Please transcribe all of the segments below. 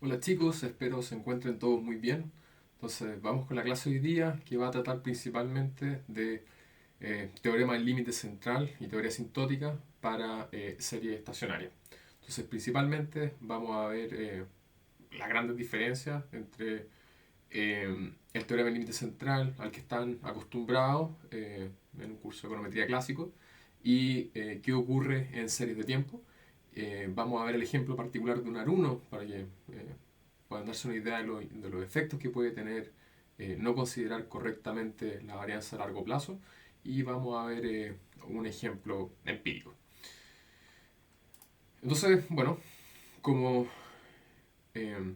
Hola chicos, espero se encuentren todos muy bien. Entonces, vamos con la clase de hoy día que va a tratar principalmente de teorema del límite central y teoría asintótica para series estacionarias. Entonces, principalmente vamos a ver las grandes diferencias entre el teorema del límite central al que están acostumbrados en un curso de econometría clásico y qué ocurre en series de tiempo. Vamos a ver el ejemplo particular de un aruno para que puedan darse una idea de los efectos que puede tener no considerar correctamente la varianza a largo plazo y vamos a ver un ejemplo empírico. Entonces, bueno, como, eh,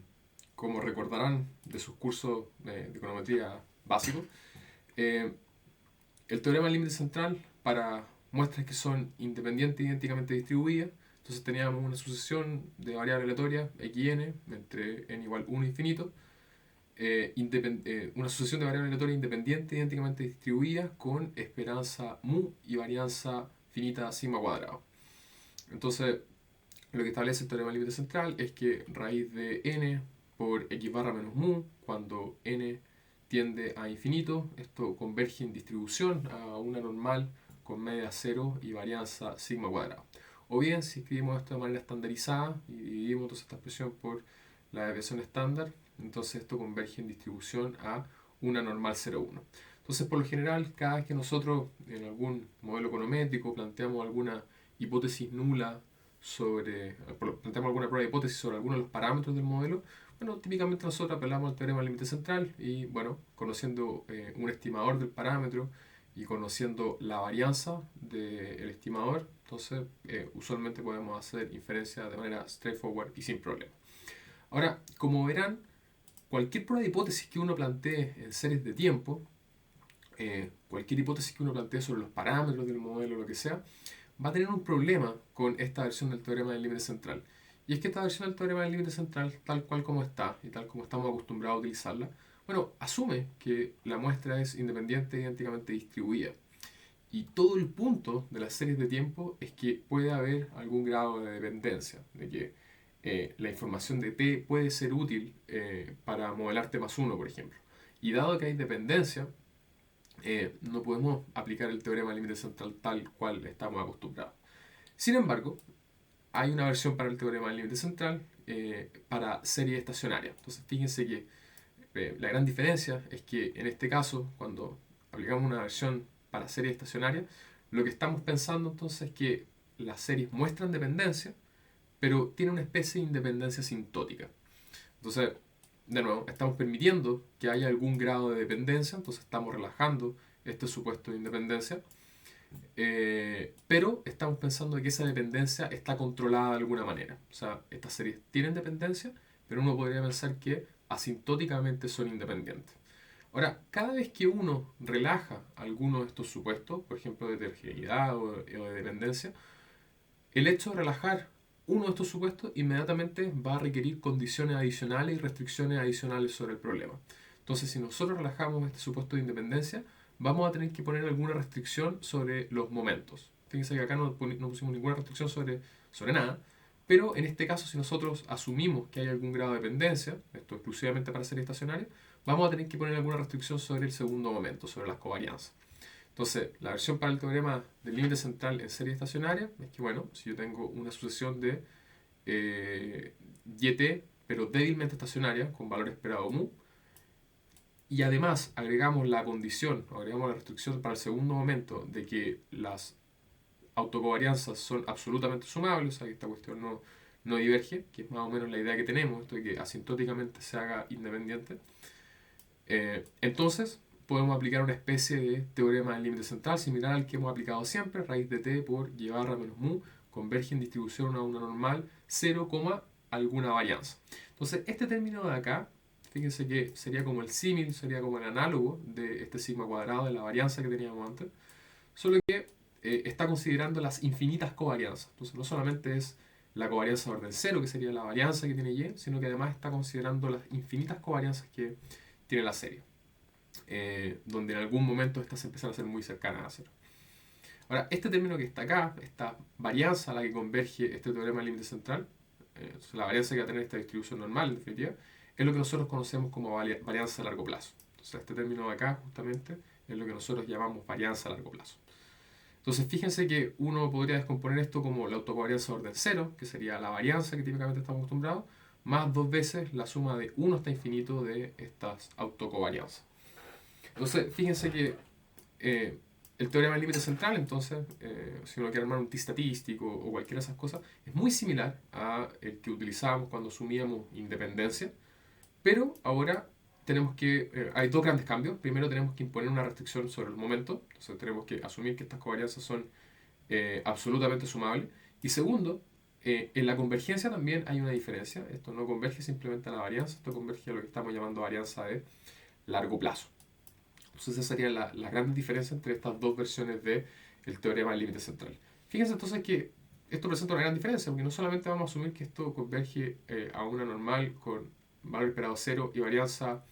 como recordarán de sus cursos de econometría básicos, eh, el teorema del límite central para muestras que son independientes e idénticamente distribuidas. Entonces teníamos una sucesión de variables aleatorias xn entre n igual 1 infinito, una sucesión de variables aleatorias independientes idénticamente distribuidas con esperanza mu y varianza finita sigma cuadrado. Entonces, lo que establece el teorema del límite central es que raíz de n por x barra menos mu, cuando n tiende a infinito, esto converge en distribución a una normal con media cero y varianza sigma cuadrado. O bien, si escribimos esto de manera estandarizada y dividimos entonces esta expresión por la desviación estándar, entonces esto converge en distribución a una normal 0,1. Entonces, por lo general, cada vez que nosotros en algún modelo econométrico planteamos alguna hipótesis nula planteamos alguna prueba de hipótesis sobre alguno de los parámetros del modelo, bueno, típicamente nosotros apelamos al teorema del límite central y, bueno, conociendo un estimador del parámetro y conociendo la varianza del estimador, entonces usualmente podemos hacer inferencias de manera straightforward y sin problema. Ahora, como verán, cualquier prueba de hipótesis que uno plantee en series de tiempo, cualquier hipótesis que uno plantee sobre los parámetros del modelo, lo que sea, va a tener un problema con esta versión del teorema del límite central. Y es que esta versión del teorema del límite central, tal cual como está y tal como estamos acostumbrados a utilizarla, bueno, asume que la muestra es independiente e idénticamente distribuida. Y todo el punto de las series de tiempo es que puede haber algún grado de dependencia, de que la información de t puede ser útil para modelar t más 1, por ejemplo. Y dado que hay dependencia, no podemos aplicar el teorema del límite central tal cual estamos acostumbrados. Sin embargo, hay una versión para el teorema del límite central para series estacionarias. Entonces, fíjense que la gran diferencia es que en este caso, cuando aplicamos una versión para series estacionarias, lo que estamos pensando entonces es que las series muestran dependencia, pero tienen una especie de independencia asintótica. Entonces, de nuevo, estamos permitiendo que haya algún grado de dependencia, entonces estamos relajando este supuesto de independencia, pero estamos pensando que esa dependencia está controlada de alguna manera. O sea, estas series tienen dependencia, pero uno podría pensar que asintóticamente son independientes. Ahora, cada vez que uno relaja alguno de estos supuestos, por ejemplo de heterogeneidad o de dependencia, el hecho de relajar uno de estos supuestos inmediatamente va a requerir condiciones adicionales y restricciones adicionales sobre el problema. Entonces, si nosotros relajamos este supuesto de independencia, vamos a tener que poner alguna restricción sobre los momentos. Fíjense que acá no pusimos ninguna restricción sobre nada, pero en este caso, si nosotros asumimos que hay algún grado de dependencia, esto exclusivamente para series estacionarias, vamos a tener que poner alguna restricción sobre el segundo momento, sobre las covarianzas. Entonces, la versión para el teorema del límite central en serie estacionaria es que, bueno, si yo tengo una sucesión de YT, pero débilmente estacionaria, con valor esperado mu, y además agregamos la condición, agregamos la restricción para el segundo momento de que las autocovarianzas son absolutamente sumables, o sea que esta cuestión no diverge, que es más o menos la idea que tenemos, esto de que asintóticamente se haga independiente. Entonces, podemos aplicar una especie de teorema del límite central similar al que hemos aplicado siempre, raíz de t por y barra menos mu, converge en distribución a una normal 0, alguna varianza. Entonces, este término de acá, fíjense que sería como el símil, sería como el análogo de este sigma cuadrado de la varianza que teníamos antes, solo que está considerando las infinitas covarianzas. Entonces, no solamente es la covarianza de orden 0, que sería la varianza que tiene y, sino que además está considerando las infinitas covarianzas que tiene la serie, donde en algún momento estas empiezan a ser muy cercanas a cero. Ahora, este término que está acá, esta varianza a la que converge este teorema del límite central, Entonces, la varianza que va a tener esta distribución normal, en definitiva, es lo que nosotros conocemos como varianza a largo plazo. Entonces, este término de acá, justamente, es lo que nosotros llamamos varianza a largo plazo. Entonces, fíjense que uno podría descomponer esto como la autocovarianza de orden cero, que sería la varianza que típicamente estamos acostumbrados, más dos veces la suma de 1 hasta infinito de estas autocovarianzas. Entonces, fíjense que el teorema del límite central, entonces, si uno quiere armar un t-statístico o cualquiera de esas cosas, es muy similar a el que utilizábamos cuando asumíamos independencia, pero ahora tenemos hay dos grandes cambios. Primero tenemos que imponer una restricción sobre el momento, entonces tenemos que asumir que estas covarianzas son absolutamente sumables. Y segundo, en la convergencia también hay una diferencia. Esto no converge simplemente a la varianza, esto converge a lo que estamos llamando varianza de largo plazo. Entonces esa sería la gran diferencia entre estas dos versiones del teorema del límite central. Fíjense entonces que esto presenta una gran diferencia, porque no solamente vamos a asumir que esto converge a una normal con valor esperado 0 y varianza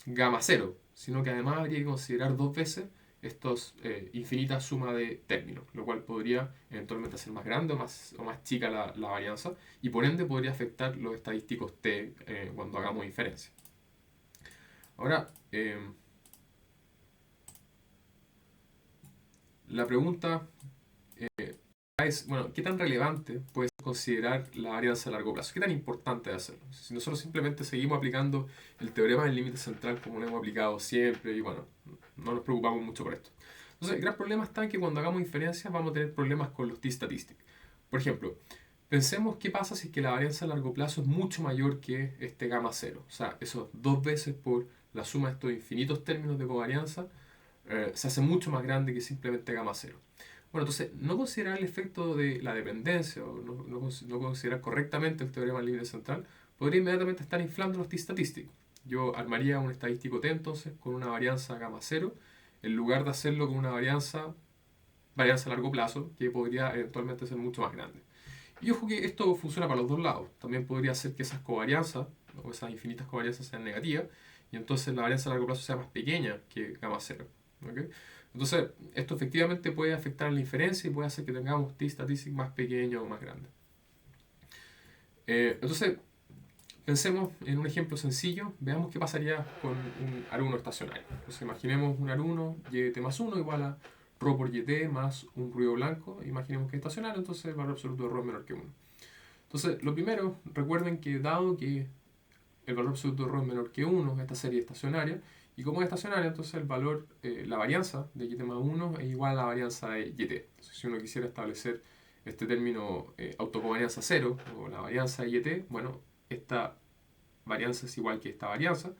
gamma 0, sino que además habría que considerar dos veces estos infinitas sumas de términos, lo cual podría eventualmente hacer más grande o más chica la varianza, y por ende podría afectar los estadísticos t cuando hagamos inferencia. Ahora, la pregunta es, bueno, ¿qué tan relevante puede considerar la varianza a largo plazo? ¿Qué tan importante es hacerlo? Si nosotros simplemente seguimos aplicando el teorema del límite central como lo hemos aplicado siempre y bueno, no nos preocupamos mucho por esto. Entonces, el gran problema está en que cuando hagamos inferencias vamos a tener problemas con los t-statistics. Por ejemplo, pensemos qué pasa si es que la varianza a largo plazo es mucho mayor que este gamma 0. O sea, eso dos veces por la suma de estos infinitos términos de covarianza se hace mucho más grande que simplemente gamma 0. Bueno, entonces, no considerar el efecto de la dependencia o no considerar correctamente el teorema del límite central podría inmediatamente estar inflando los t-statistics. Yo armaría un estadístico t entonces con una varianza gamma 0 en lugar de hacerlo con una varianza a largo plazo que podría eventualmente ser mucho más grande. Y ojo que esto funciona para los dos lados. También podría ser que esas covarianzas o esas infinitas covarianzas sean negativas y entonces la varianza a largo plazo sea más pequeña que gamma 0. ¿Okay? Entonces, esto efectivamente puede afectar a la inferencia y puede hacer que tengamos t-statistics más pequeños o más grandes. Entonces, pensemos en un ejemplo sencillo. Veamos qué pasaría con un aruno estacionario. Entonces, imaginemos un aruno yt más 1 igual a ρ por yt más un ruido blanco. Imaginemos que es estacionario, entonces el valor absoluto de ρ es menor que 1. Entonces, lo primero, recuerden que dado que el valor absoluto de ρ es menor que 1, esta serie es estacionaria, y como es estacionaria, entonces el valor, la varianza de yt más 1 es igual a la varianza de yt. Entonces, si uno quisiera establecer este término autocovarianza 0, o la varianza de yt, bueno, esta varianza es igual que esta varianza,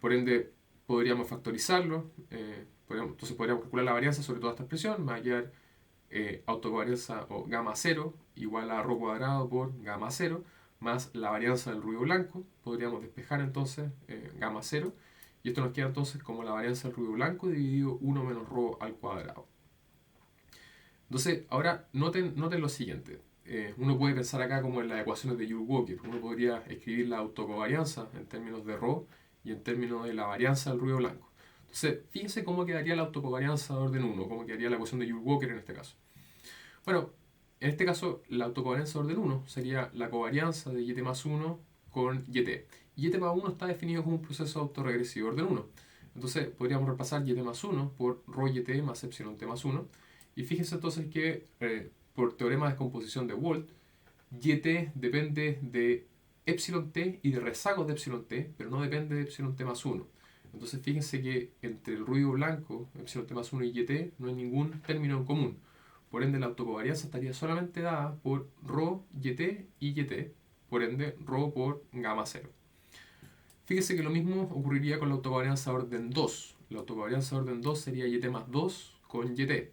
por ende podríamos factorizarlo, entonces podríamos calcular la varianza sobre toda esta expresión, me va a quedar autocovarianza o gamma 0 igual a ρ cuadrado por gamma 0 más la varianza del ruido blanco. Podríamos despejar entonces gamma 0 y esto nos queda entonces como la varianza del ruido blanco dividido 1 menos ρ al cuadrado. Entonces, ahora noten lo siguiente. Uno puede pensar acá como en las ecuaciones de Joule-Walker. Uno podría escribir la autocovarianza en términos de ρ y en términos de la varianza del ruido blanco. Entonces, fíjense cómo quedaría la autocovarianza de orden 1, cómo quedaría la ecuación de Joule-Walker en este caso. Bueno, en este caso, la autocovarianza de orden 1 sería la covarianza de yt más 1 con yt. Y yt más 1 está definido como un proceso autorregresivo de orden 1. Entonces, podríamos repasar yt más 1 por ρ yt más epsilon t más 1. Y fíjense entonces que por teorema de descomposición de Wald, yt depende de epsilon t y de rezagos de epsilon t, pero no depende de epsilon t más 1. Entonces fíjense que entre el ruido blanco, epsilon t más 1 y yt, no hay ningún término en común. Por ende, la autocovarianza estaría solamente dada por ρ, yt y yt, por ende, ρ por gamma 0. Fíjense que lo mismo ocurriría con la autocovarianza de orden 2. La autocovarianza de orden 2 sería yt más 2 con yt.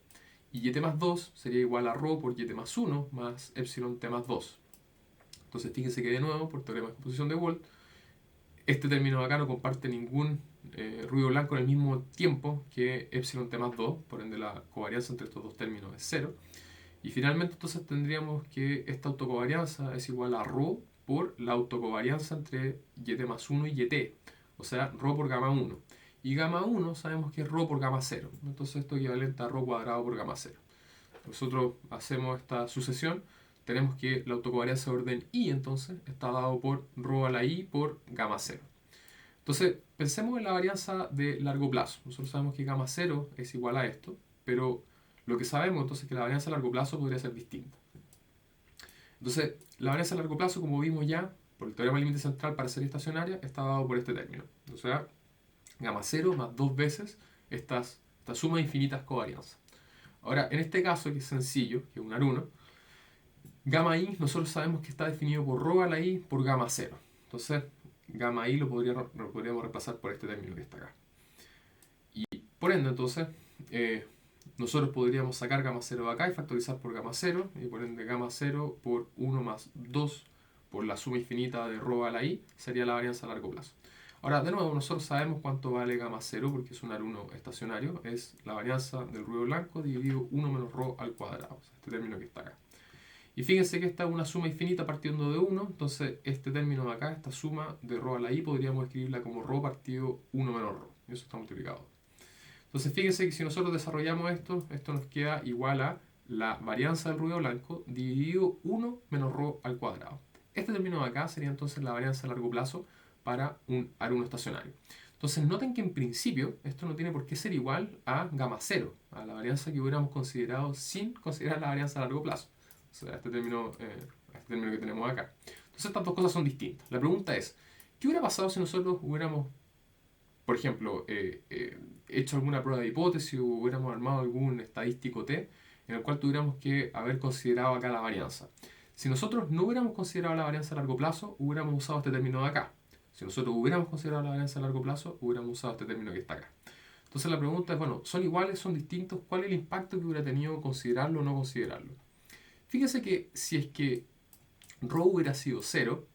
Y yt más 2 sería igual a ρ por yt más 1 más epsilon t más 2. Entonces fíjense que de nuevo, por teorema de composición de Wald, este término de acá no comparte ningún ruido blanco en el mismo tiempo que epsilon t más 2, por ende la covarianza entre estos dos términos es 0. Y finalmente entonces tendríamos que esta autocovarianza es igual a ρ por la autocovarianza entre yt más 1 y yt, o sea, ρ por gamma 1. Y gamma 1 sabemos que es ρ por gamma 0, entonces esto es equivalente a ρ cuadrado por gamma 0. Nosotros hacemos esta sucesión, tenemos que la autocovarianza de orden I entonces está dado por ρ a la I por gamma 0. Entonces, pensemos en la varianza de largo plazo. Nosotros sabemos que gamma 0 es igual a esto, pero lo que sabemos entonces es que la varianza a largo plazo podría ser distinta. Entonces, la varianza a largo plazo, como vimos ya, por el teorema del límite central para serie estacionaria, está dado por este término. O sea, gamma 0 más dos veces esta suma de infinitas covarianzas. Ahora, en este caso, que es sencillo, que es un aruno, gamma i nosotros sabemos que está definido por ρ a la i por gamma 0. Entonces, gamma i lo podríamos reemplazar por este término que está acá. Y por ende, entonces, nosotros podríamos sacar gamma 0 de acá y factorizar por gamma 0, y por ende gamma 0 por 1 más 2 por la suma infinita de ρ a la i sería la varianza a largo plazo. Ahora, de nuevo, nosotros sabemos cuánto vale gamma 0 porque es un aruno estacionario, es la varianza del ruido blanco dividido 1 menos ρ al cuadrado, o sea, este término que está acá. Y fíjense que esta es una suma infinita partiendo de 1, entonces este término de acá, esta suma de ρ a la i, podríamos escribirla como ρ partido 1 menos ρ, y eso está multiplicado. Entonces fíjense que si nosotros desarrollamos esto, esto nos queda igual a la varianza del ruido blanco dividido 1 menos ρ al cuadrado. Este término de acá sería entonces la varianza a largo plazo para un aruno estacionario. Entonces noten que en principio esto no tiene por qué ser igual a gamma 0, a la varianza que hubiéramos considerado sin considerar la varianza a largo plazo. O sea, este término que tenemos acá. Entonces estas dos cosas son distintas. La pregunta es, ¿qué hubiera pasado si nosotros hubiéramos, por ejemplo, hecho alguna prueba de hipótesis o hubiéramos armado algún estadístico T en el cual tuviéramos que haber considerado acá la varianza? Si nosotros no hubiéramos considerado la varianza a largo plazo, hubiéramos usado este término de acá. Si nosotros hubiéramos considerado la varianza a largo plazo, hubiéramos usado este término que está acá. Entonces la pregunta es, bueno, ¿son iguales, son distintos? ¿Cuál es el impacto que hubiera tenido considerarlo o no considerarlo? Fíjense que si es que ρ hubiera sido 0,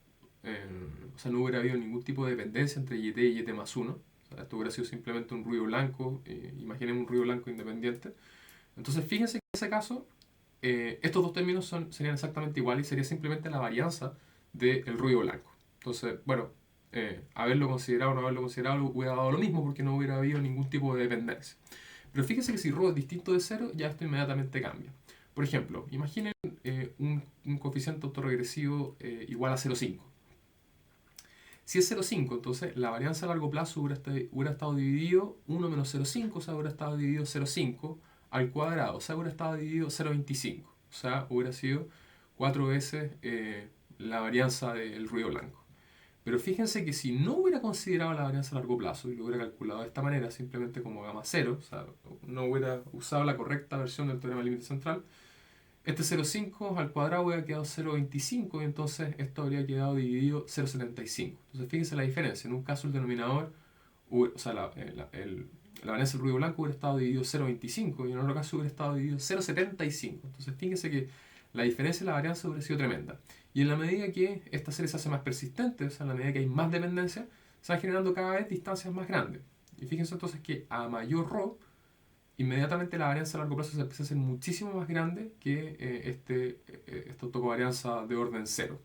o sea, no hubiera habido ningún tipo de dependencia entre yt y yt más 1, o sea, esto hubiera sido simplemente un ruido blanco, imaginemos un ruido blanco independiente. Entonces fíjense que en ese caso, estos dos términos serían exactamente iguales y sería simplemente la varianza del ruido blanco. Entonces, bueno, haberlo considerado o no haberlo considerado hubiera dado lo mismo porque no hubiera habido ningún tipo de dependencia. Pero fíjense que si ρ es distinto de 0, ya esto inmediatamente cambia. Por ejemplo, imaginen un coeficiente autorregresivo igual a 0,5. Si es 0,5, entonces la varianza a largo plazo hubiera estado dividido 1 menos 0,5, o sea, hubiera estado dividido 0,5 al cuadrado, o sea, hubiera estado dividido 0,25, o sea, hubiera sido 4 veces la varianza del ruido blanco. Pero fíjense que si no hubiera considerado la varianza a largo plazo y lo hubiera calculado de esta manera, simplemente como gamma 0, o sea, no hubiera usado la correcta versión del teorema del límite central, este 0,5 al cuadrado hubiera quedado 0,25 y entonces esto habría quedado dividido 0,75. Entonces fíjense la diferencia. En un caso el denominador, o sea, la varianza del ruido blanco hubiera estado dividido 0,25 y en otro caso hubiera estado dividido 0,75. Entonces fíjense que la diferencia de la varianza hubiera sido tremenda. Y en la medida que esta serie se hace más persistente, o sea, en la medida que hay más dependencia, se van generando cada vez distancias más grandes. Y fíjense entonces que a mayor ρ, inmediatamente la varianza a largo plazo se empieza a hacer muchísimo más grande que esta autocovarianza de orden 0.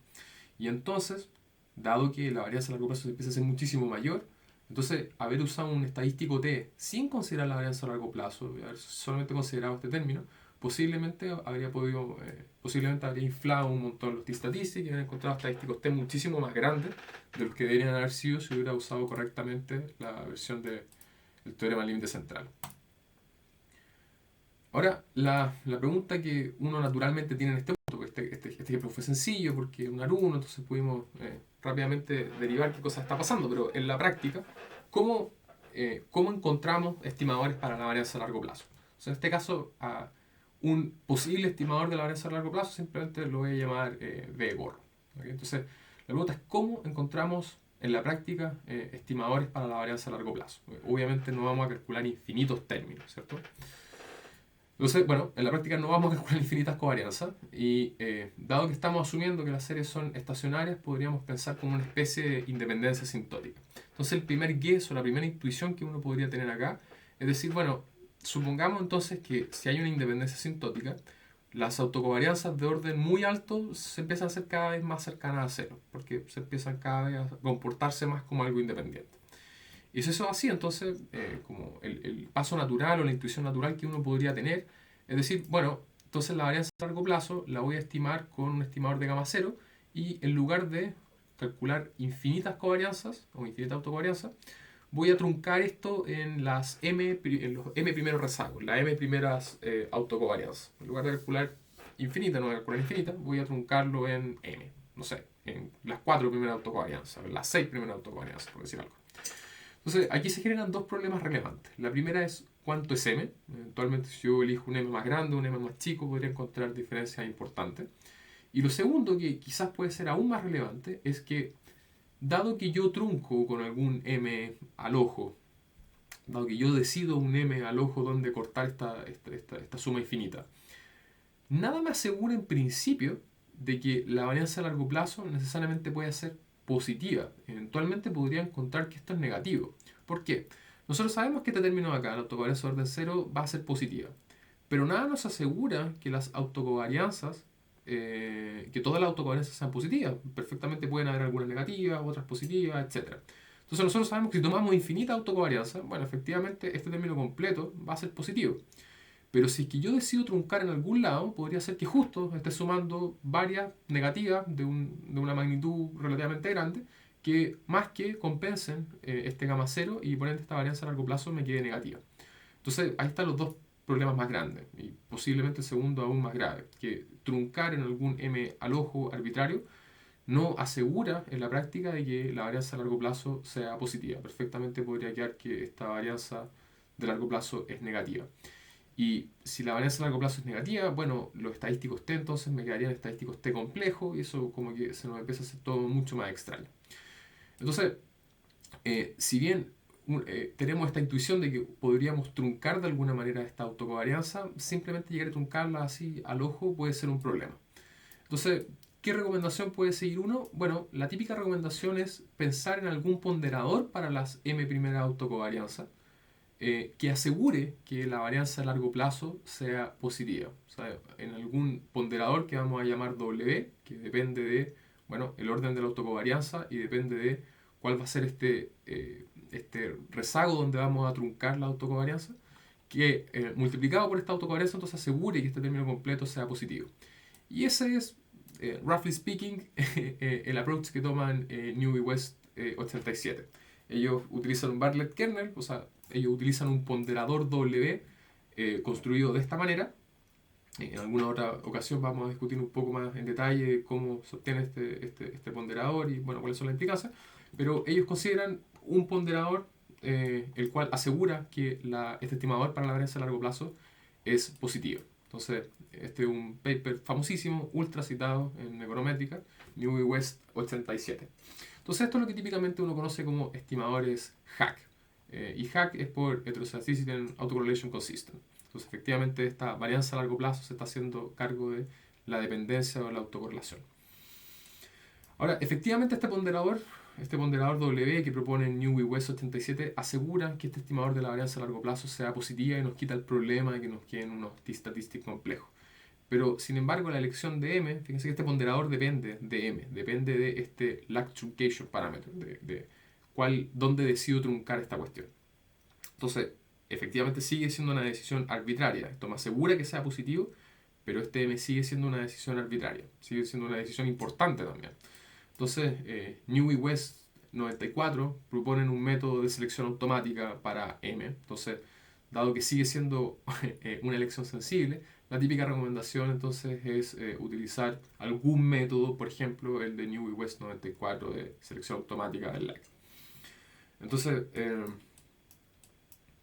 Y entonces, dado que la varianza a largo plazo se empieza a hacer muchísimo mayor, entonces haber usado un estadístico T sin considerar la varianza a largo plazo, y haber solamente considerado este término, posiblemente habría inflado un montón los t-statistics y habría encontrado estadísticos T muchísimo más grandes de los que deberían haber sido si hubiera usado correctamente la versión del teorema del límite central. Ahora, la pregunta que uno naturalmente tiene en este punto, porque este ejemplo fue sencillo porque un aruno, entonces pudimos rápidamente derivar qué cosa está pasando, pero en la práctica, ¿cómo encontramos estimadores para la varianza a largo plazo? O sea, en este caso, a un posible estimador de la varianza a largo plazo simplemente lo voy a llamar V gorro. ¿Okay? Entonces, la pregunta es ¿cómo encontramos en la práctica estimadores para la varianza a largo plazo? Obviamente no vamos a calcular infinitos términos, ¿cierto? Entonces, bueno, en la práctica no vamos a calcular infinitas covarianzas y dado que estamos asumiendo que las series son estacionarias, podríamos pensar como una especie de independencia asintótica. Entonces el primer guess o la primera intuición que uno podría tener acá es decir, bueno, supongamos entonces que si hay una independencia asintótica, las autocovarianzas de orden muy alto se empiezan a hacer cada vez más cercanas a cero, porque se empiezan cada vez a comportarse más como algo independiente. Y si eso es así, entonces, como el paso natural o la intuición natural que uno podría tener, es decir, bueno, Entonces la varianza a largo plazo la voy a estimar con un estimador de gama cero y en lugar de calcular infinitas covarianzas o infinitas autocovarianzas, voy a truncar esto en en los m primeros rezagos, las m primeras autocovarianzas. En lugar de calcular infinita, no voy a calcular infinita, voy a truncarlo en m, no sé, en las 4 primeras autocovarianzas, en las 6 primeras autocovarianzas, por decir algo. Entonces, aquí se generan dos problemas relevantes. La primera es cuánto es m. Eventualmente, si yo elijo un m más grande, un m más chico, podría encontrar diferencias importantes. Y lo segundo, que quizás puede ser aún más relevante, es que dado que yo trunco con algún m al ojo, dado que yo decido un m al ojo donde cortar esta suma infinita, nada me asegura en principio de que la varianza a largo plazo necesariamente pueda ser positiva. Eventualmente podría encontrar que esto es negativo. ¿Por qué? Nosotros sabemos que este término de acá, la autocovarianza de orden cero, va a ser positiva. Pero nada nos asegura que las autocovarianzas, que todas las autocovarianzas sean positivas. Perfectamente pueden haber algunas negativas, otras positivas, etc. Entonces nosotros sabemos que si tomamos infinita autocovarianza, bueno, efectivamente este término completo va a ser positivo. Pero si es que yo decido truncar en algún lado, podría ser que justo esté sumando varias negativas de una magnitud relativamente grande, que más que compensen este gamma cero y por ende esta varianza a largo plazo me quede negativa. Entonces ahí están los dos problemas más grandes y posiblemente el segundo aún más grave, que truncar en algún m al ojo arbitrario no asegura en la práctica de que la varianza a largo plazo sea positiva. Perfectamente podría quedar que esta varianza de largo plazo es negativa. Y si la varianza a largo plazo es negativa, bueno, los estadísticos T entonces me quedarían estadísticos T complejo y eso como que se nos empieza a hacer todo mucho más extraño. Entonces, si bien tenemos esta intuición de que podríamos truncar de alguna manera esta autocovarianza, simplemente llegar a truncarla así al ojo puede ser un problema. Entonces, ¿qué recomendación puede seguir uno? Bueno, la típica recomendación es pensar en algún ponderador para las m primera autocovarianza que asegure que la varianza a largo plazo sea positiva. O sea, en algún ponderador que vamos a llamar W, que depende de, bueno, el orden de la autocovarianza y depende de cuál va a ser este rezago donde vamos a truncar la autocovarianza, que multiplicado por esta autocovarianza entonces asegure que este término completo sea positivo. Y ese es, roughly speaking, el approach que toman New y West 87. Ellos utilizan un Bartlett kernel, o sea, ellos utilizan un ponderador W construido de esta manera. En alguna otra ocasión vamos a discutir un poco más en detalle cómo se obtiene este ponderador y bueno, cuáles son las implicancias. Pero ellos consideran un ponderador el cual asegura que este estimador para la varianza a largo plazo es positivo. Entonces, este es un paper famosísimo, ultra citado en econométrica, New y West 87. Entonces, esto es lo que típicamente uno conoce como estimadores HAC. Y HAC es por Heteroscedasticity and Autocorrelation Consistent. Entonces, efectivamente, esta varianza a largo plazo se está haciendo cargo de la dependencia o la autocorrelación. Ahora, efectivamente, este ponderador W que propone New y West 87 asegura que este estimador de la varianza a largo plazo sea positiva y nos quita el problema de que nos queden unos t-statistics complejos. Pero, sin embargo, la elección de M, fíjense que este ponderador depende de M, depende de este lag truncation parameter, de dónde decido truncar esta cuestión. Entonces, efectivamente sigue siendo una decisión arbitraria. Esto me asegura que sea positivo, pero este M sigue siendo una decisión arbitraria, sigue siendo una decisión importante también. Entonces, New y West 94 proponen un método de selección automática para M. Entonces, dado que sigue siendo una elección sensible, la típica recomendación entonces es utilizar algún método, por ejemplo el de New y West 94 de selección automática del lag. Entonces,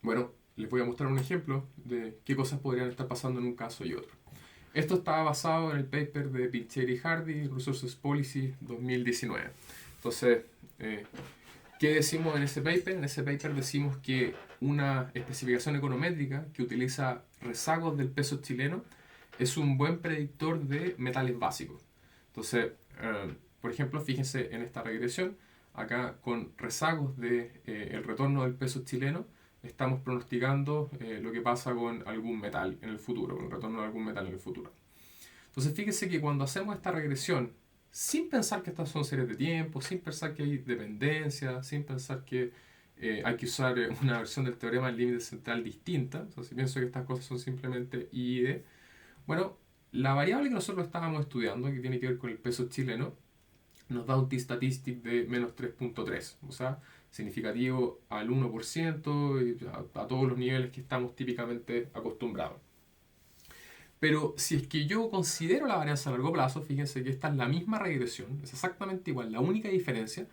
bueno, les voy a mostrar un ejemplo de qué cosas podrían estar pasando en un caso y otro. Esto está basado en el paper de Pincheri y Hardy, Resources Policy 2019. Entonces, ¿qué decimos en ese paper? En ese paper decimos que una especificación econométrica que utiliza rezagos del peso chileno es un buen predictor de metales básicos. Entonces, por ejemplo, fíjense en esta regresión, acá con rezagos del el retorno del peso chileno, estamos pronosticando lo que pasa con algún metal en el futuro, con el retorno de algún metal en el futuro. Entonces, fíjense que cuando hacemos esta regresión, sin pensar que estas son series de tiempo, sin pensar que hay dependencia, sin pensar que hay que usar una versión del teorema del límite central distinta, entonces pienso que estas cosas son simplemente I y D, Bueno, la variable que nosotros estábamos estudiando, que tiene que ver con el peso chileno, nos da un t-statistic de menos 3.3, o sea, significativo al 1% y a todos los niveles que estamos típicamente acostumbrados. Pero si es que yo considero la varianza a largo plazo, fíjense que esta es la misma regresión, es exactamente igual. La única diferencia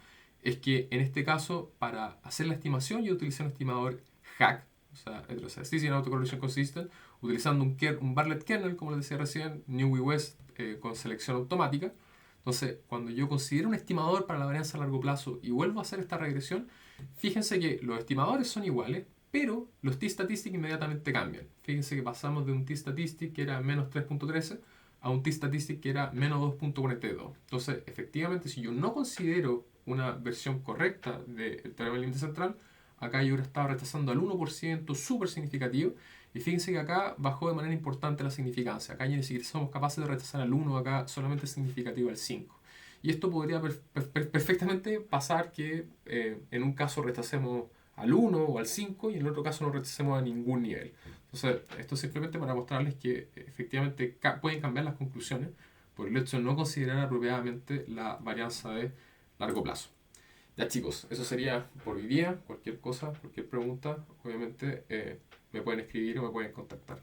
es que en este caso, para hacer la estimación, yo utilicé un estimador HAC, o sea, Heterostaticity and Autocorrelation Consistent, utilizando un Bartlett kernel, como les decía recién, Newey West, con selección automática. Entonces, cuando yo considero un estimador para la varianza a largo plazo y vuelvo a hacer esta regresión, fíjense que los estimadores son iguales, pero los t-statistics inmediatamente cambian. Fíjense que pasamos de un t-statistic que era menos 3.13 a un t-statistic que era menos 2.42. Entonces, efectivamente, si yo no considero una versión correcta del teorema del límite central, acá yo estaba rechazando al 1%, súper significativo. Y fíjense que acá bajó de manera importante la significancia. Acá ya ni siquiera somos capaces de rechazar al 1, acá solamente es significativo al 5. Y esto podría perfectamente pasar que en un caso rechacemos al 1 o al 5 y en el otro caso no rechacemos a ningún nivel. Entonces, esto es simplemente para mostrarles que efectivamente pueden cambiar las conclusiones por el hecho de no considerar apropiadamente la varianza de largo plazo. Ya chicos, eso sería por hoy día. Cualquier cosa, cualquier pregunta, obviamente me pueden escribir o me pueden contactar.